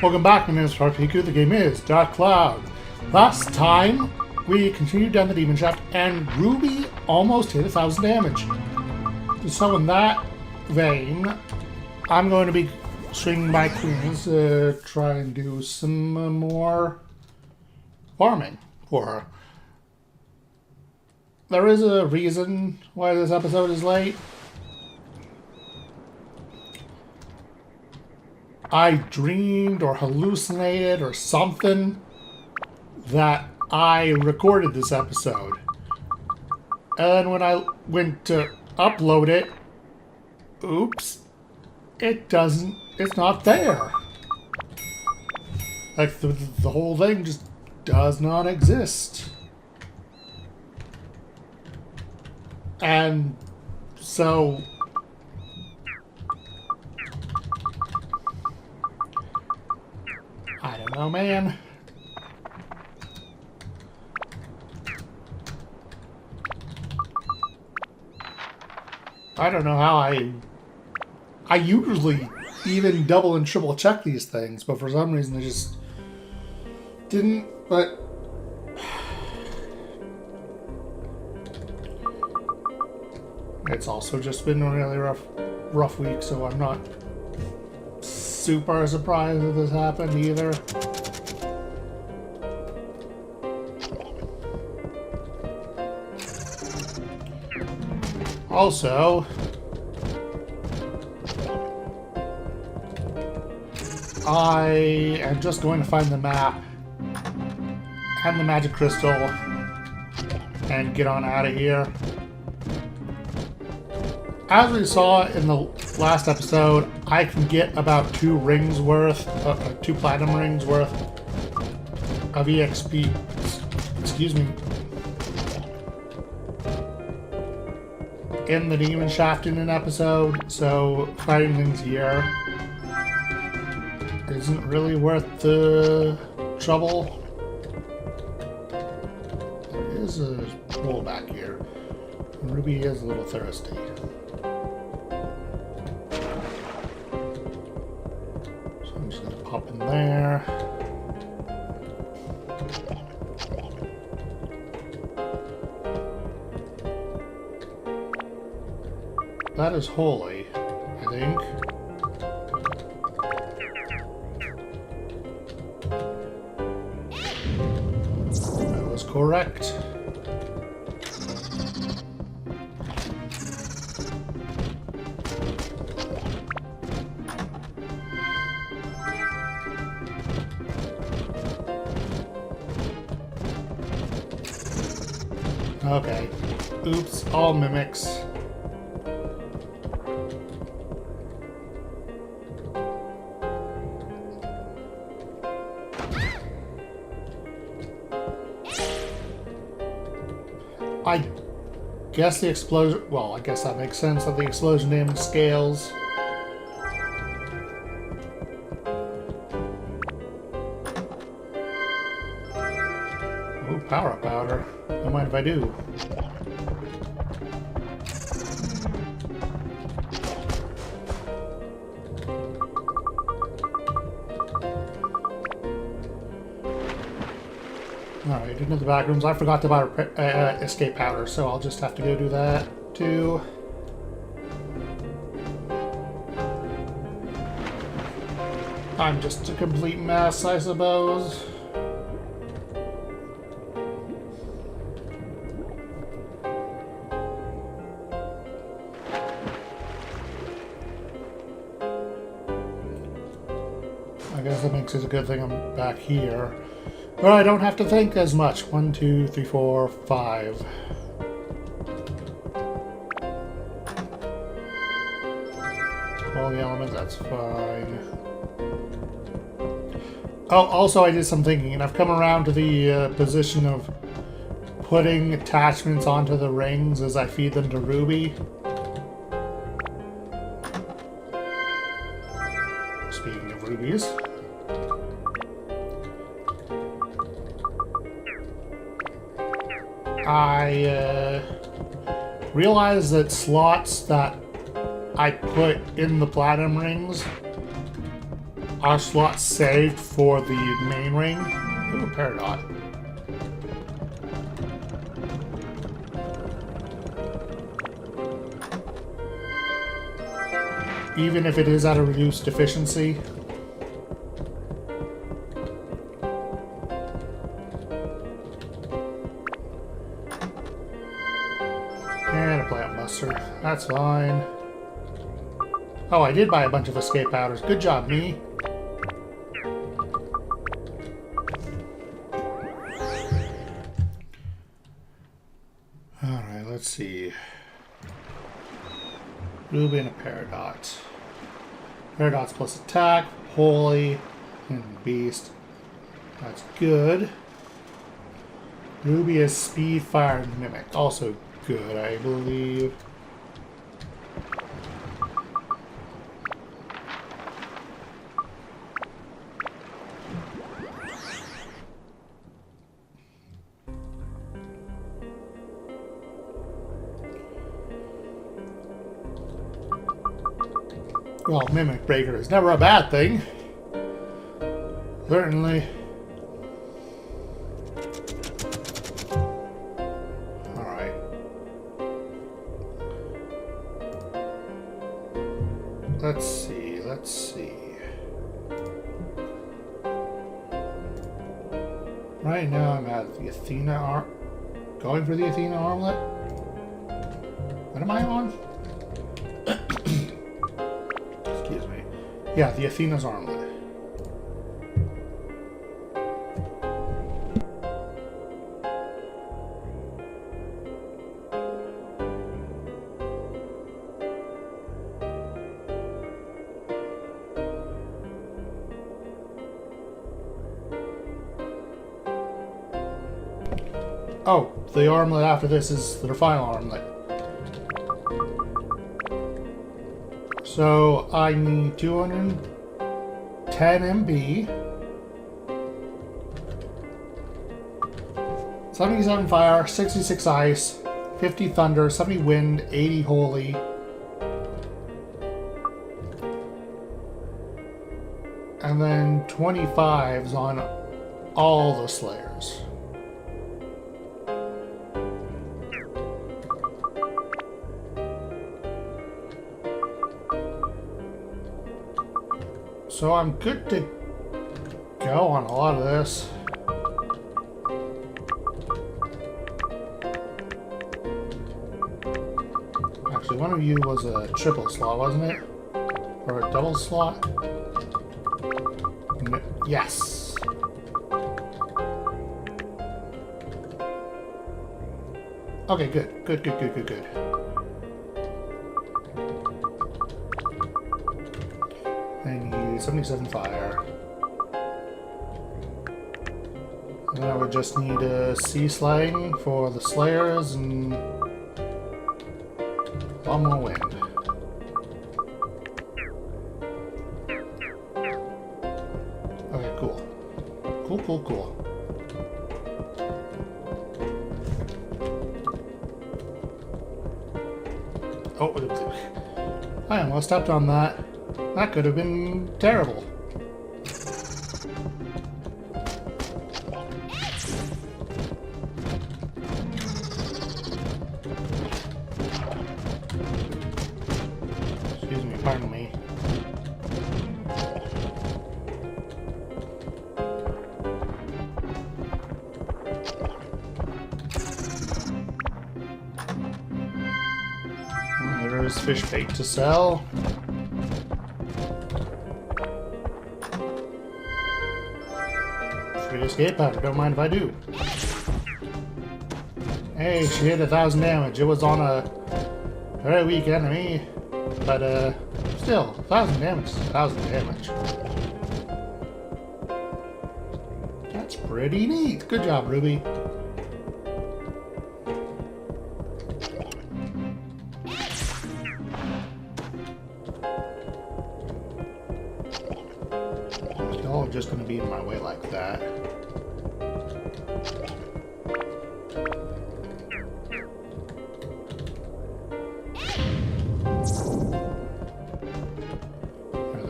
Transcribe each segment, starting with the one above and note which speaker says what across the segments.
Speaker 1: Welcome back, my name is Farpiku. The game is Dark Cloud. Last time, we continued down the Demon Shaft, and Ruby almost hit 1,000 damage. So in that vein, I'm going to be swinging my queens to try and do some more farming for her. There is a reason why this episode is late. I dreamed or hallucinated or something that I recorded this episode. And then when I went to upload it, oops, it's not there. Like the whole thing just does not exist. And so I don't know, man. I don't know how I usually even double and triple check these things, but for some reason I just didn't. But it's also just been a really rough week, so I'm not super surprised that this happened either. Also, I am just going to find the map and the magic crystal and get on out of here. As we saw in the last episode, I can get about 2 rings worth, 2 platinum rings worth of EXP. Excuse me. In the Demon Shaft in an episode, so fighting things here isn't really worth the trouble. There is a hole back here. Ruby is a little thirsty. So I'm just gonna pop in there. That is holy, I think. That was correct. Okay. Oops, all mimics. I guess the explosion... Well, I guess that makes sense that the explosion damage scales. Oh, power-up powder. Don't mind if I do. Alright, into the back rooms. I forgot to buy escape powder, so I'll just have to go do that, too. I'm just a complete mess, I suppose. I guess that makes it a good thing I'm back here. But I don't have to think as much. 1, 2, 3, 4, 5. All the elements, that's fine. Oh, also I did some thinking, and I've come around to the position of putting attachments onto the rings as I feed them to Ruby. Speaking of rubies. I realized that slots that I put in the platinum rings our slot saved for the main ring. Ooh, Peridot. Even if it is at a reduced efficiency. And a plant buster. That's fine. Oh, I did buy a bunch of escape powders. Good job, me. Alright, let's see. Ruby and a Peridot. Peridot's plus attack, holy, and beast. That's good. Ruby is speed, fire, and mimic. Also good, I believe. Well, Mimic Breaker is never a bad thing. Certainly. Alright. Let's see, let's see. Right now I'm at the Athena arm. Going for the Athena armlet? What am I on? Yeah, the Athena's armlet. Oh, the armlet after this is the final armlet. So I need 210 MB, 77 fire, 66 ice, 50 thunder, 70 wind, 80 holy, and then 25s on all the slayers. So I'm good to go on a lot of this. Actually, one of you was a triple slot, wasn't it? Or a double slot? No, yes! Okay, good. Good, good, good, good, good. I need 77 fire. And then I would just need a sea slaying for the slayers and a lot more wind. Okay, cool. Cool, cool, cool. Oh, I almost stepped on that. That could have been terrible. Excuse me, pardon me. There's fish bait to sell. Free escape powder, don't mind if I do. Hey, she hit 1,000 damage. It was on a very weak enemy, but still, 1,000 damage is 1,000 damage. That's pretty neat. Good job, Ruby. Y'all are just going to be in my way like that.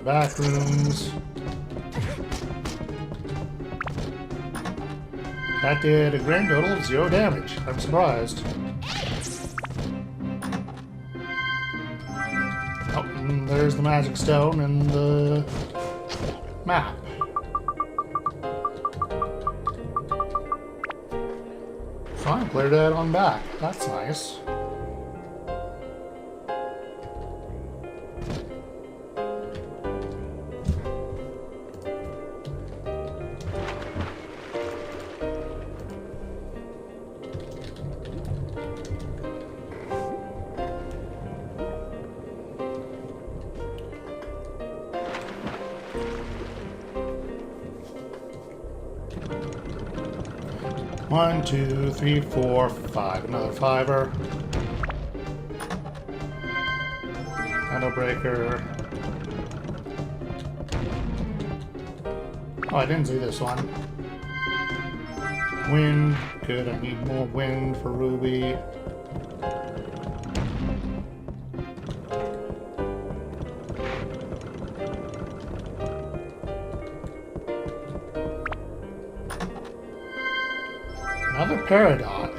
Speaker 1: Back rooms. That did a grand total of 0 damage. I'm surprised. Oh, and there's the magic stone and the map. Fine, cleared that on back. That's nice. One, two, three, four, five. Another fiver. Metal breaker. Oh, I didn't see this one. Wind. Good, I need more wind for Ruby. Another Peridot.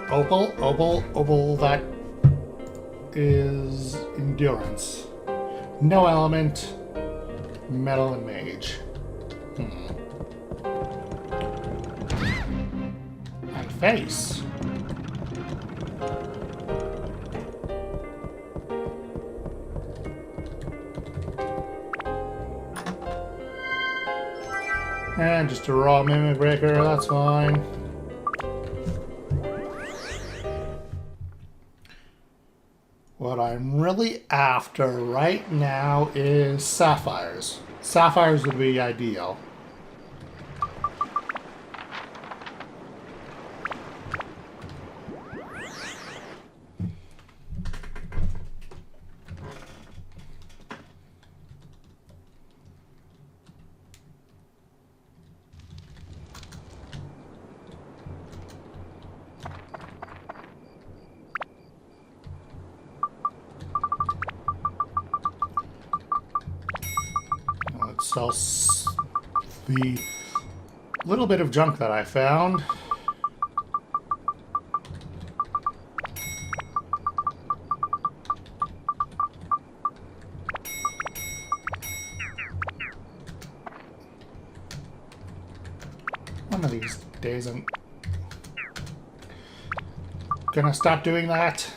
Speaker 1: Oh, opal, that is endurance. No element, metal and mage. And face. And just a raw mimic breaker, that's fine. What I'm really after right now is sapphires. Sapphires would be ideal. Sell the little bit of junk that I found. One of these days I'm gonna stop doing that.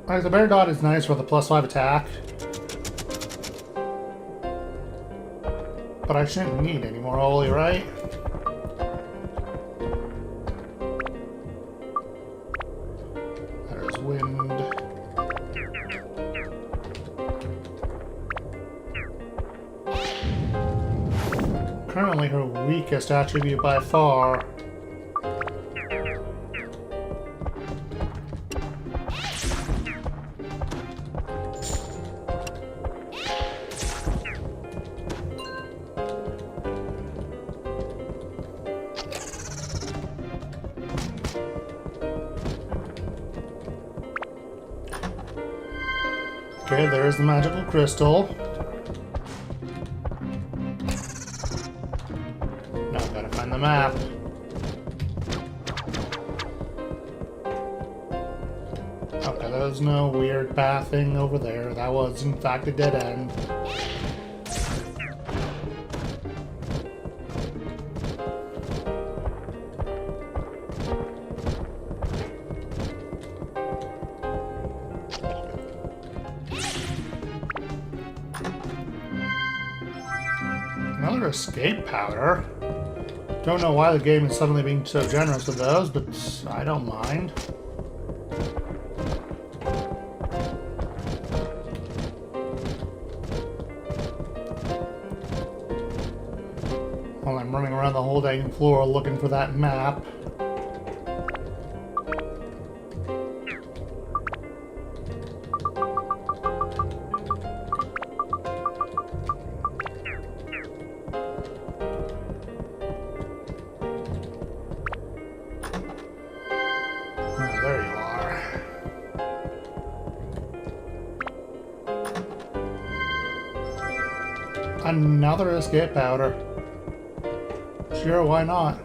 Speaker 1: Like, the Peridot is nice for the +5 attack. But I shouldn't need any more holy, right? There's wind. Currently her weakest attribute by far. Okay, there's the magical crystal. Now I've got to find the map. Okay, there's no weird pathing over there. That was, in fact, a dead end. Another escape powder. Don't know why the game is suddenly being so generous with those, but I don't mind. While I'm running around the whole dang floor looking for that map. Another escape powder. Sure, why not?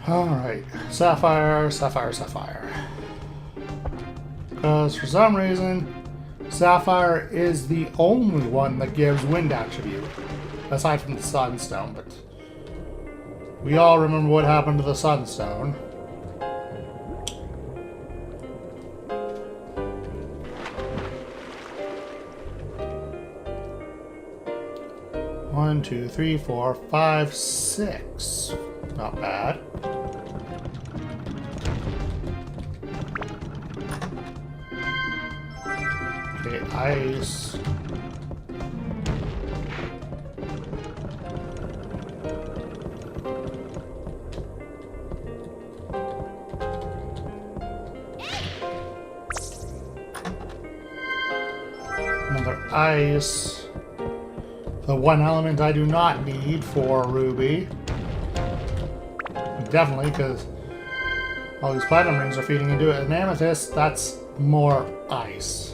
Speaker 1: Alright, Sapphire, Sapphire, Sapphire. Because for some reason, Sapphire is the only one that gives wind attribute, aside from the Sunstone, but we all remember what happened to the Sunstone. One, two, three, four, five, six. Not bad. Okay, ice. Another ice. The one element I do not need for Ruby. Definitely, because all these platinum rings are feeding into it. An amethyst, that's more ice.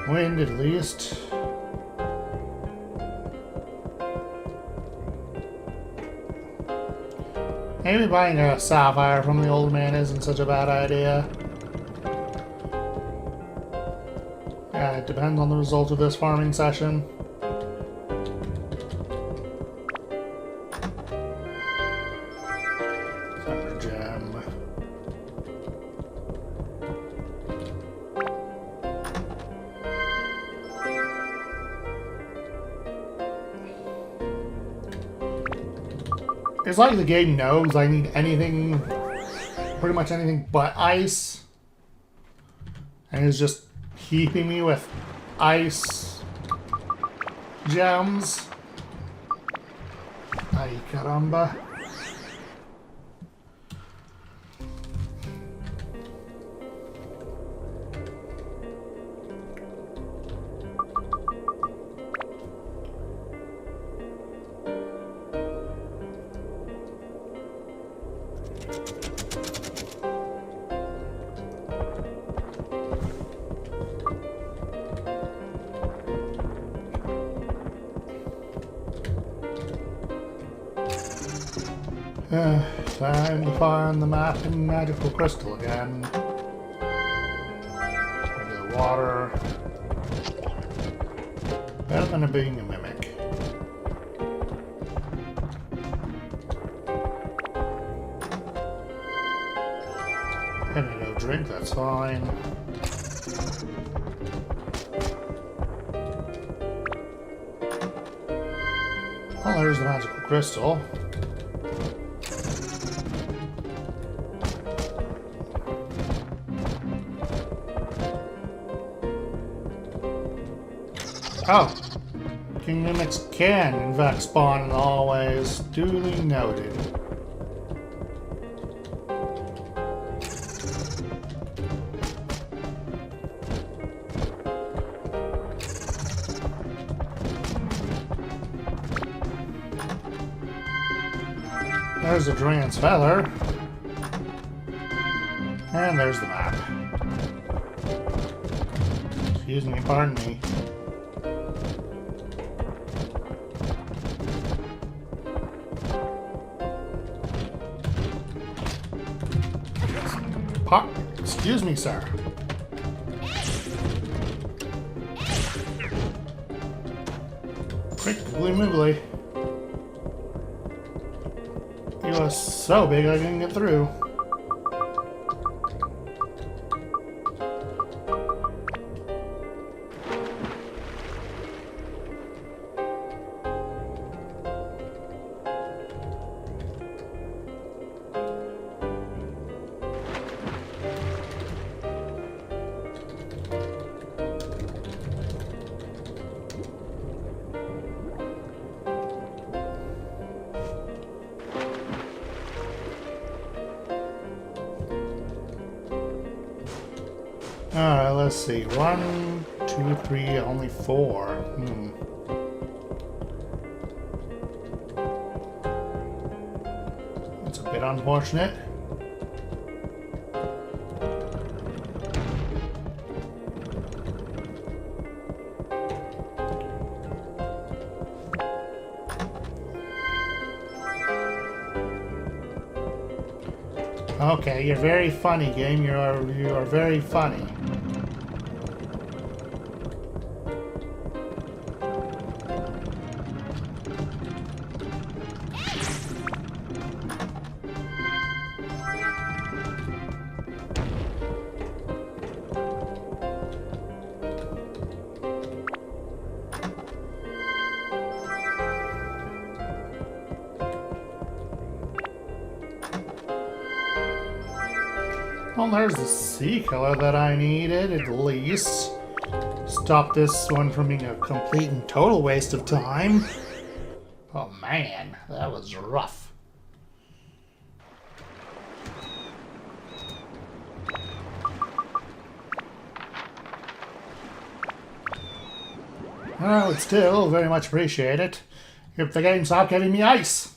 Speaker 1: Wind, at least. Maybe buying a sapphire from the old man isn't such a bad idea. Yeah, it depends on the result of this farming session. Thunder gem. It's like the game knows I need anything, pretty much anything but ice. And it's just heaping me with ice gems. Ay caramba. Time to find the map and magical crystal again. The water. Better than it being a mimic. And no drink, that's fine. Oh, there's the magical crystal. Oh, King Mimics can, in fact, spawn in the hallways. Duly noted. There's the Dragons Feather. And there's the map. Excuse me, pardon me. Excuse me, sir. Quick, googly moogly. He was so big I couldn't get through. Alright, let's see. 1, 2, 3, only 4. That's a bit unfortunate. Okay, you're very funny, game. You are very funny. Well, there's the sea color that I needed, at least. Stop this one from being a complete and total waste of time. Oh man, that was rough. I would still very much appreciate it if the game stopped giving me ice.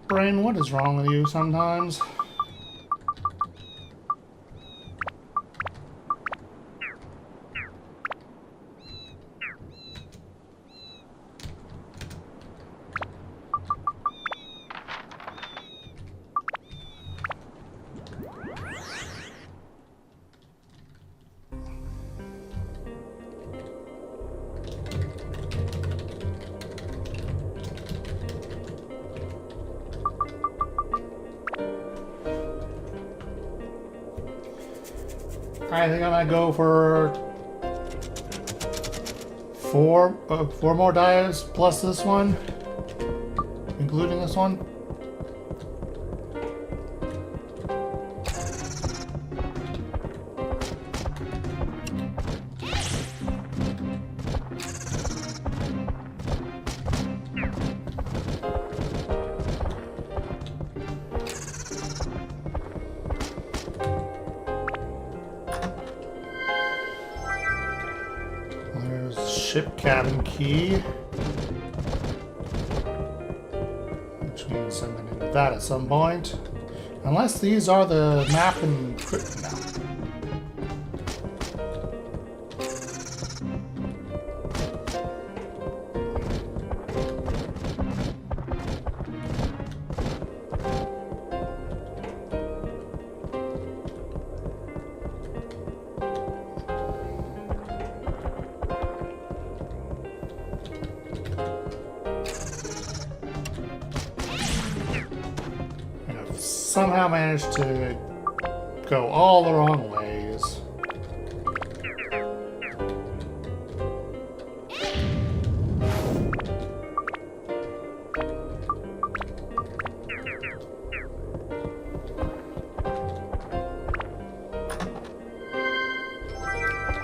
Speaker 1: Brain, what is wrong with you sometimes? I think I might go for four more dives plus this one, including this one. Ship cabin key, which means I'm going to need that at some point. Unless these are the map and no. Somehow managed to go all the wrong ways.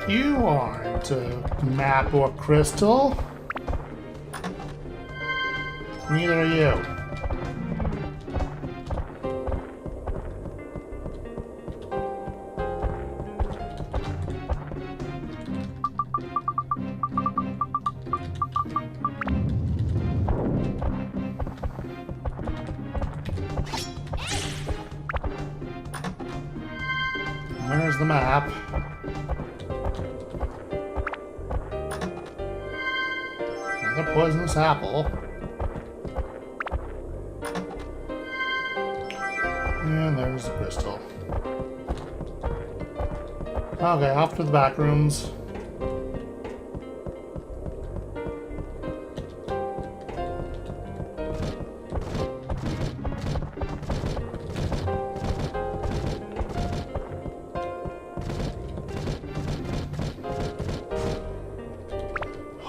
Speaker 1: You aren't a map or crystal. Neither are you. There's the map. Another poisonous apple. And there's the crystal. Okay, off to the back rooms.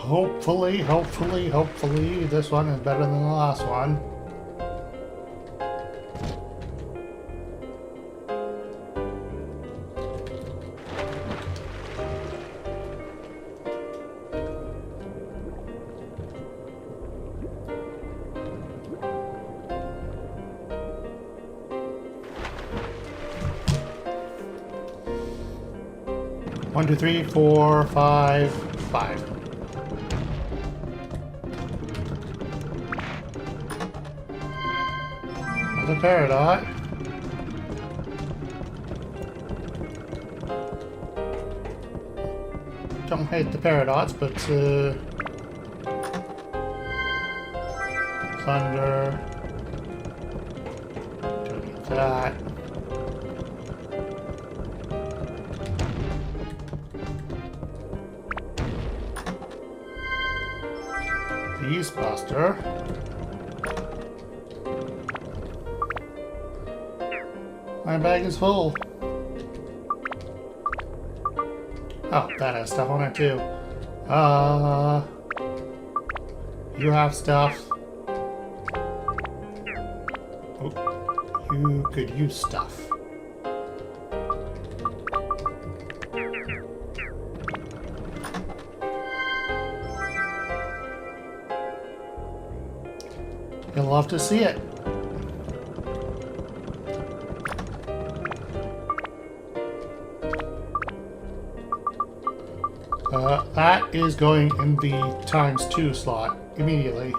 Speaker 1: Hopefully, this one is better than the last one. One, two, three, four, five, five. Another Peridot. Don't hate the Peridots, but Thunder. Don't need that. Beastbuster. My bag is full. Oh, that has stuff on it too. You have stuff. Oh, you could use stuff. You'll love to see it. That is going in the ×2 slot immediately.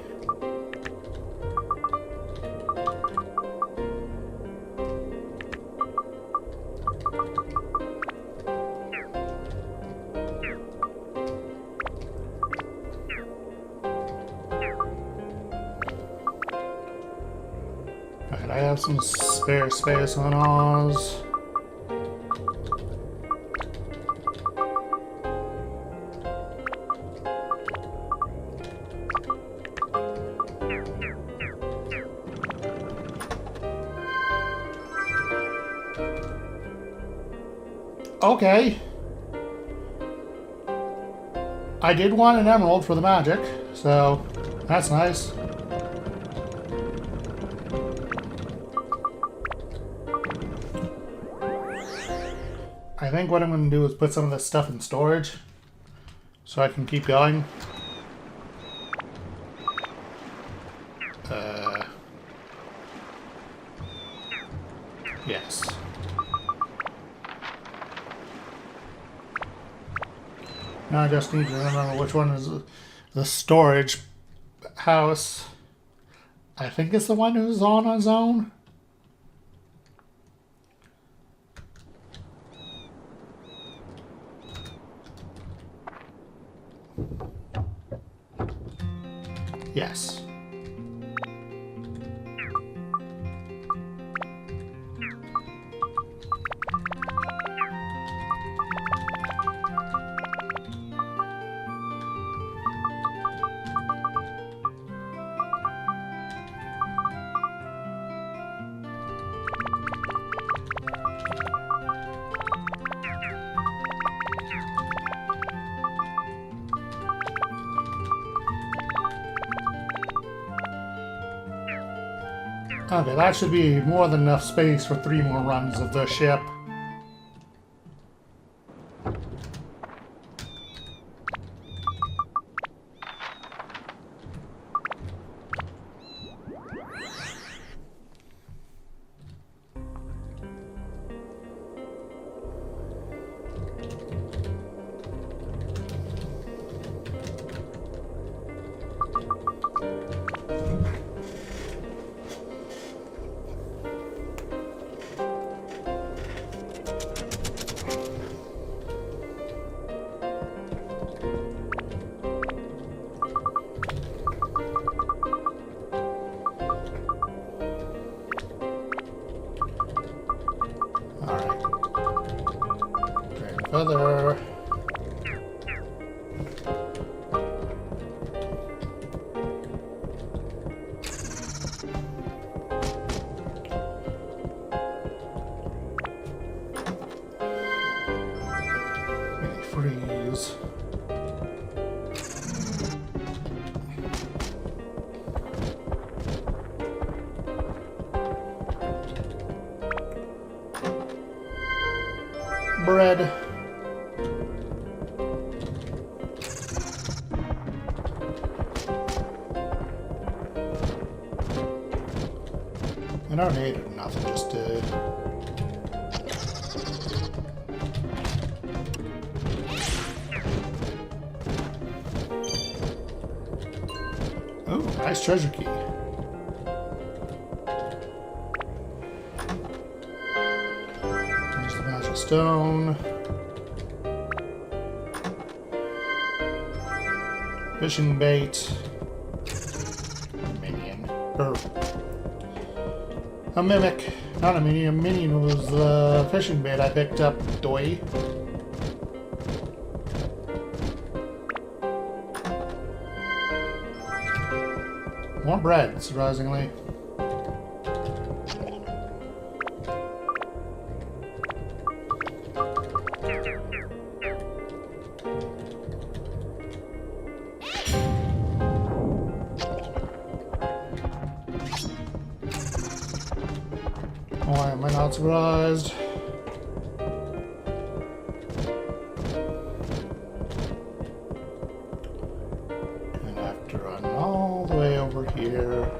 Speaker 1: Alright, I have some spare space on Oz. Okay. I did want an emerald for the magic, so that's nice. I think what I'm going to do is put some of this stuff in storage so I can keep going. Yes. Now I just need to remember which one is the storage house. I think it's the one who's on its own. Yes. Okay, that should be more than enough space for 3 more runs of the ship. Other. Freeze. bread. I don't need it, nothing, just oh, nice treasure key. There's the magic stone. Fishing bait. Minion. A mimic. Not a minion. A minion was the fishing bait I picked up. Doy. More bread, surprisingly. Why am I not surprised? And I have to run all the way over here.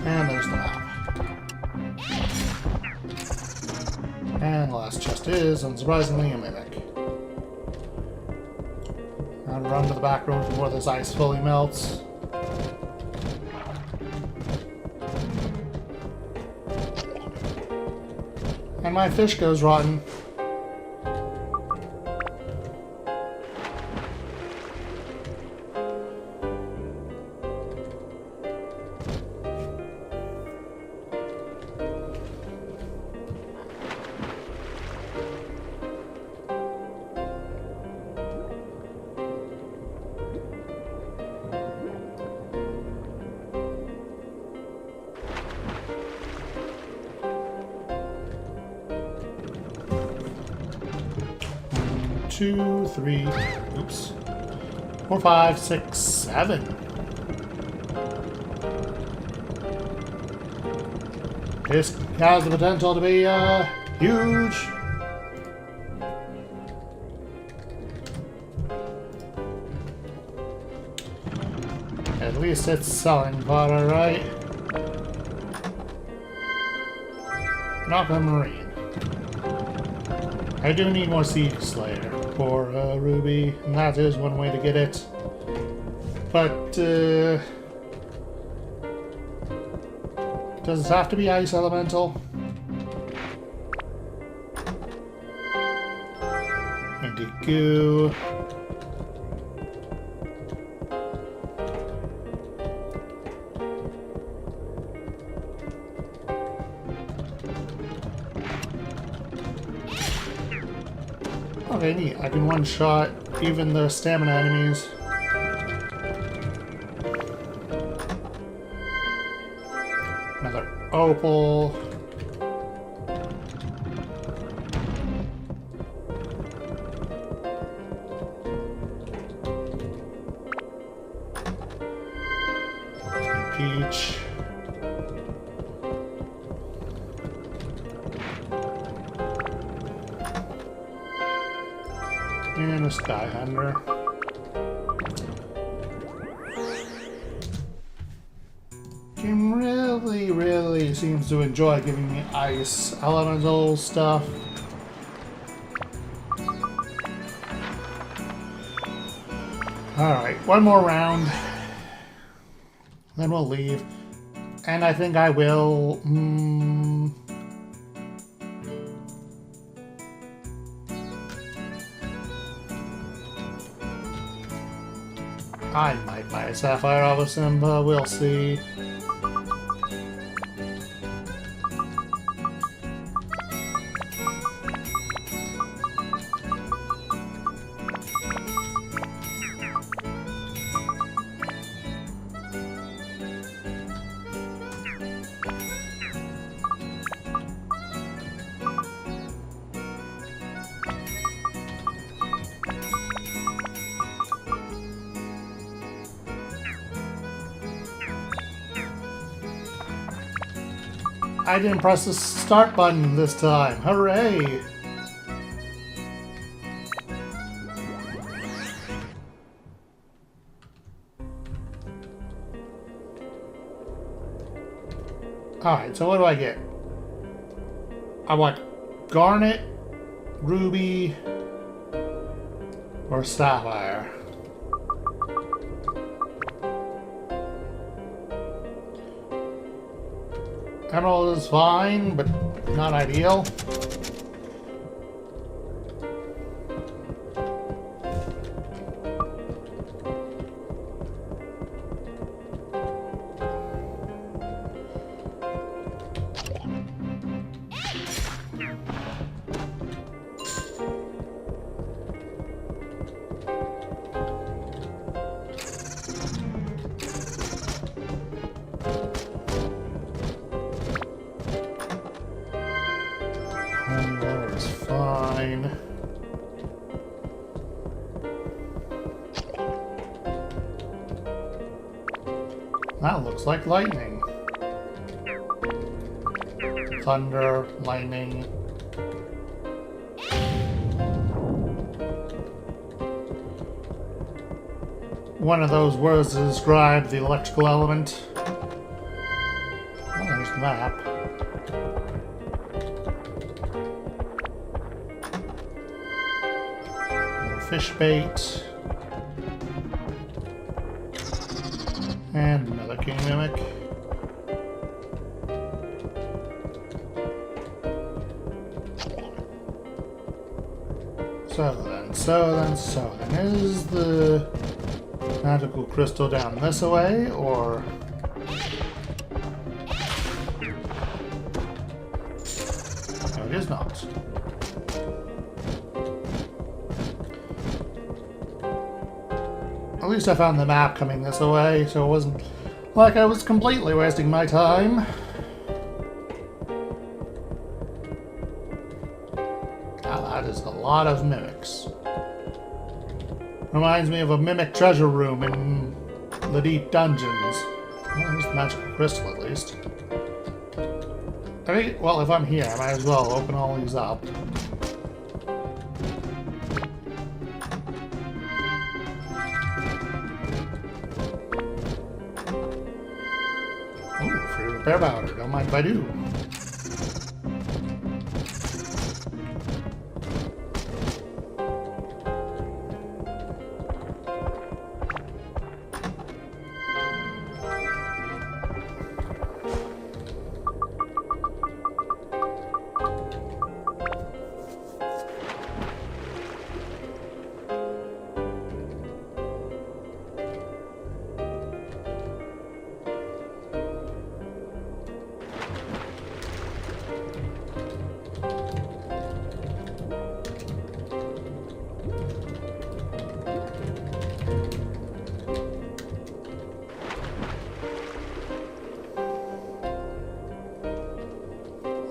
Speaker 1: And there's the map. And the last chest is, unsurprisingly, a mimic. I'll run to the back road before this ice fully melts. And my fish goes rotten. Two, three, oops, 4, 5, 6, 7. This has the potential to be huge. At least it's selling fodder, right? Not a marine. I do need more Siege Slayer for Ruby, and that is one way to get it. But, does it have to be Ice Elemental? Indigo. Okay, neat. I can one-shot even the stamina enemies. Another opal. Peach. And a Sky Hunter. Game really seems to enjoy giving me ice elemental stuff. Alright, one more round. Then we'll leave. And I think I will... I might buy a Sapphire Obelisk, but we'll see. I didn't press the start button this time. Hooray! Alright, so what do I get? I want garnet, ruby, or sapphire. Emerald is fine, but not ideal. Water is fine. That looks like lightning. Thunder, lightning. One of those words to describe the electrical element. Oh, there's the map. Fish bait. And another king mimic. So then. Is the magical crystal down this way, or... No, it is not. At least I found the map coming this way, so it wasn't like I was completely wasting my time. Now that is a lot of mimics. Reminds me of a mimic treasure room in the deep dungeons. Well, there's the magical crystal at least. I mean, well, if I'm here, I might as well open all these up. Bear powder, don't mind if I do.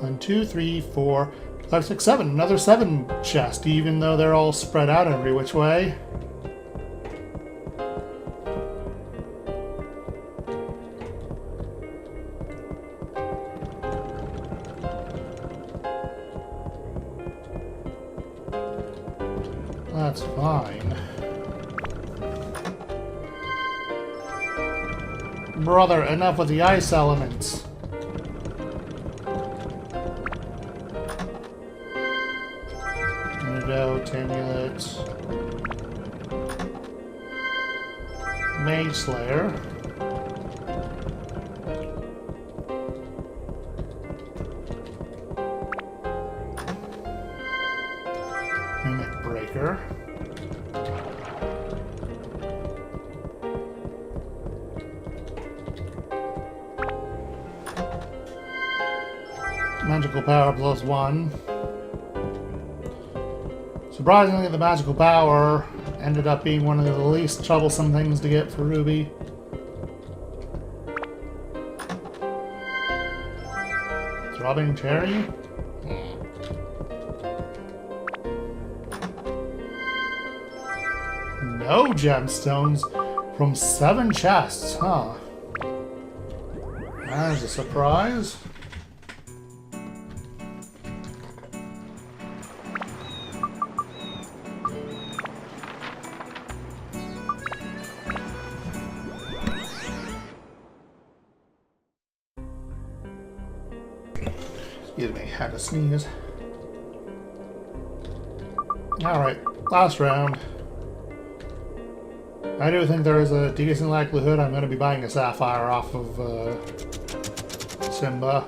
Speaker 1: One, two, three, four, 5, 6, 7. Another 7 chest, even though they're all spread out every which way. That's fine. Brother, enough with the ice elements. Amulet, Mage Slayer, Mimic Breaker, Magical Power +1. Surprisingly, the magical power ended up being one of the least troublesome things to get for Ruby. Throbbing Cherry? No gemstones from 7 chests, huh? That is a surprise. Excuse me, had to sneeze. Alright, last round. I do think there is a decent likelihood I'm going to be buying a Sapphire off of Simba.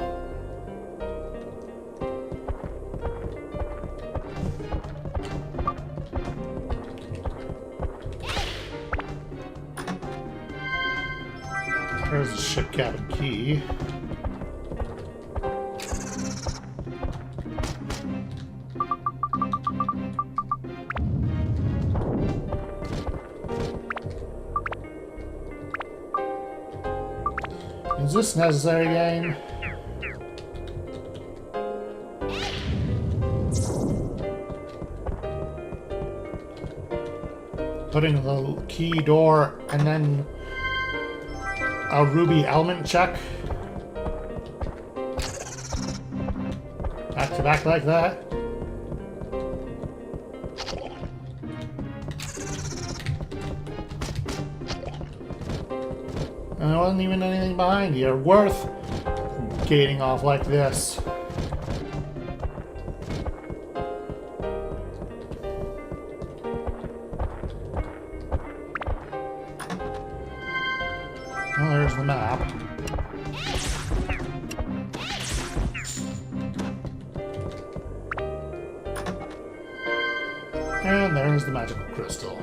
Speaker 1: There's the ship cabin key. Is this necessary, game? Putting the key door and then a ruby element check. Back to back like that. And there wasn't even anything behind here worth gating off like this. Well, there's the map. And there's the magical crystal.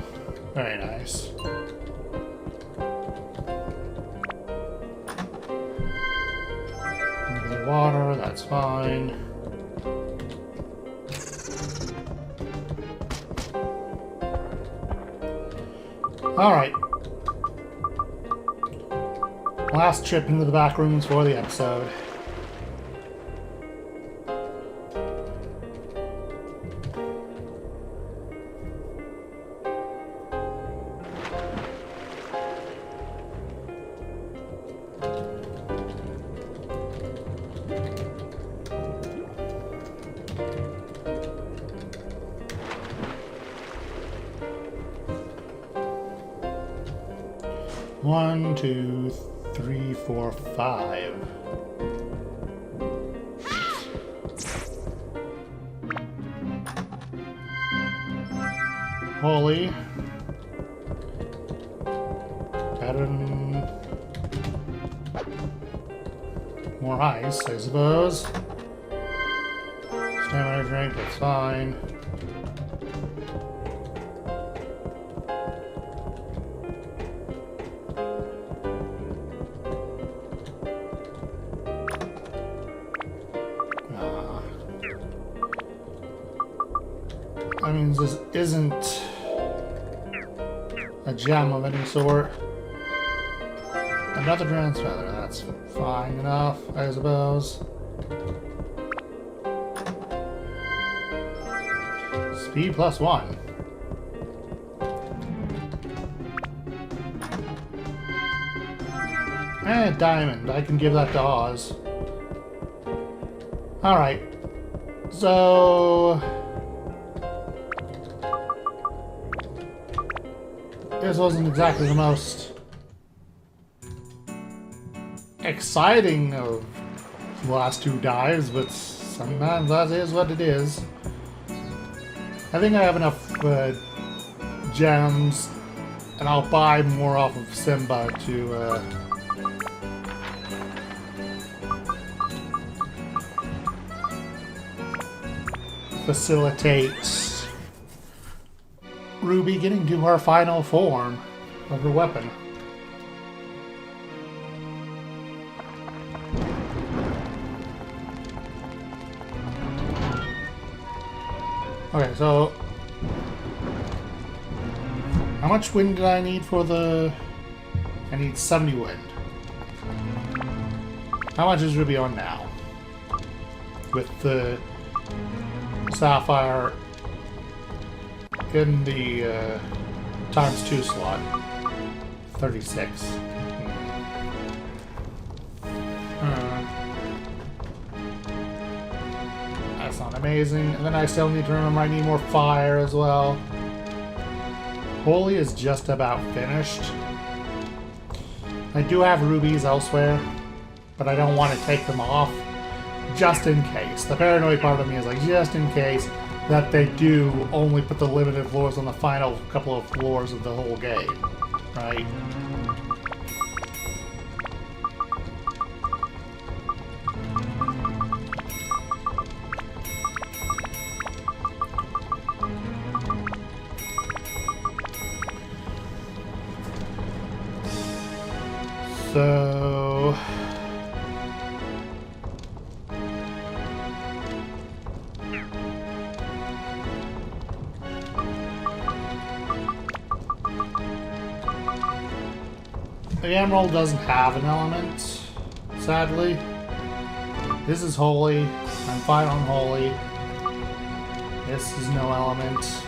Speaker 1: Very nice. The water, that's fine. Alright. Last trip into the back rooms for the episode. One, two, 3, 4, 5. Holy. Pattern. More ice, I suppose. Stamina drink, that's fine. That means this isn't a gem of any sort. Another trans feather, that's fine enough, I suppose. Speed +1. And diamond, I can give that to Oz. Alright. So this wasn't exactly the most exciting of the last two dives, but sometimes that is what it is. I think I have enough gems, and I'll buy more off of Simba to facilitate Ruby getting to her final form of her weapon. Okay, so how much wind did I need for the... I need 70 wind. How much is Ruby on now? With the Sapphire in the ×2 slot. 36. That's not amazing. And then I still need to remember I need more fire as well. Holy is just about finished. I do have rubies elsewhere, but I don't want to take them off just in case. The paranoid part of me is like, just in case that they do only put the limited floors on the final couple of floors of the whole game, right? So... the Emerald doesn't have an element, sadly. This is Holy. I'm fine on Holy. This is no element.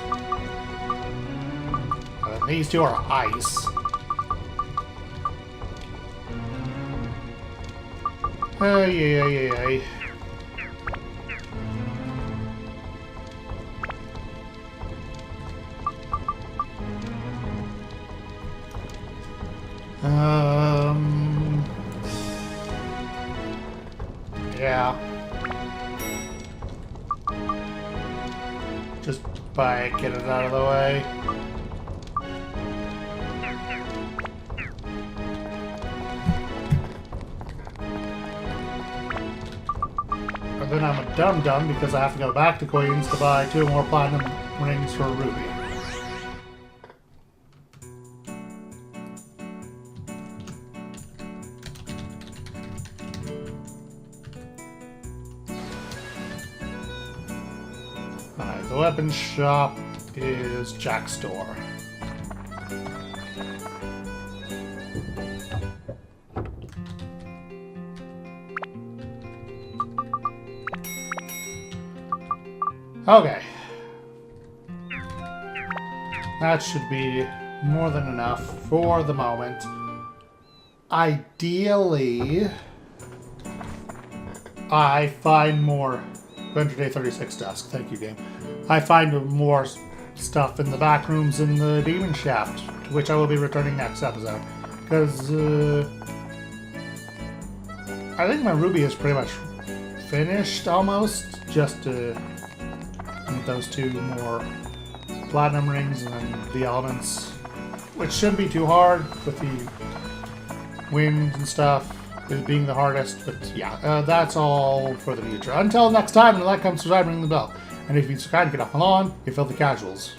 Speaker 1: These two are ice. Ay. Yeah. Just by get it out of the way. And then I'm a dum-dum because I have to go back to Queens to buy 2 more platinum rings for Ruby. Alright, the weapons shop is Jack's store. Okay. That should be more than enough for the moment. Ideally, I find more... Adventure Day 36 Dusk, thank you, game. I find more stuff in the back rooms in the Demon Shaft, to which I will be returning next episode. Because, I think my Ruby is pretty much finished, almost. Just to need those 2 more platinum rings and then the elements. Which shouldn't be too hard with the wind and stuff. It being the hardest, but yeah, that's all for the future. Until next time, when the light comes, subscribe, ring the bell. And if you subscribe, get off the lawn, you fill the casuals.